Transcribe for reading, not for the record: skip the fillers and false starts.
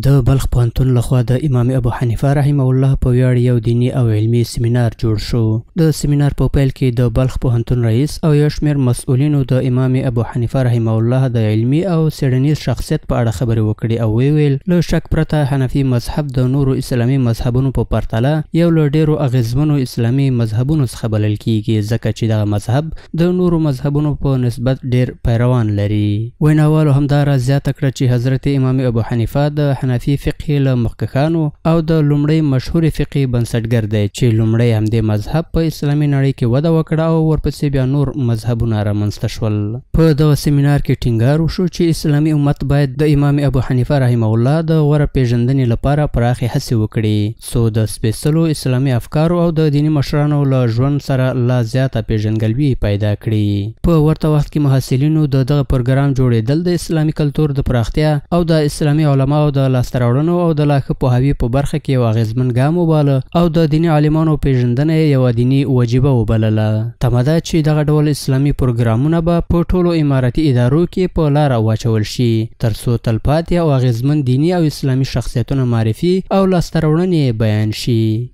د بلخ پوهنتون لخوا د امام ابو حنیفه رحمه الله په ویاړ یو دینی او علمي سیمینار جوړ شو. د سیمینار په پیل کې د بلخ پوهنتون رئیس او یو شمېر مسؤلینو د امام ابو حنیفه رحمه الله د علمي او څېړنیز شخصیت په اړه خبرې وکړې او ویل له شک پرته حنفي مذهب د نورو اسلامي مذهبونو په پرتله یو له ډېرو اغیزمنو اسلامي مذهبونو څخه بلل کیږي، ځکه چې دغه مذهب د نورو مذهبونو په نسبت ډېر پیروان لري. ویناوالو همدارا زیاته کړه چې حضرت امام ابو حنیفه د حنفي فقه له مخکښانو او د لومړی مشهور فقه بنسټګر دی چې لومړی همدې مذهب په اسلامي نړۍ کې وده وکړه او ورپسې بیا نور مذهبونه رامنځته شول. په دغه سیمینار کې ټینګار وشو چې اسلامي امت باید د امام ابو حنیفه رحمه الله د غوره پیژندنې لپاره پراخې هڅې وکړي څو د سپېڅلو اسلامي افکارو او د دیني مشرانو له ژوند سره لا زیاته پیژندګلوي پیدا کړي. په ورته وخت کې محصلینو د دغه پروګرام جوړېدل د اسلامي کلتور د پراختیا او د اسلامي علماو د لاسته راوړنو او د لا ښه پوهاوي په برخه کې یو اغیزمن ګام وباله او د دیني عالمانو پیژندنه یې یوه دیني وجیبه وبلله. تمه ده چې دغه ډول اسلامي پروګرامونه به په ټولو اماراتي ادارو کې په لاره واچول شي تر څو تلپاتې او اغیزمن دیني او اسلامي شخصیتونه معرفي او لاسته راوړنې بیان شي.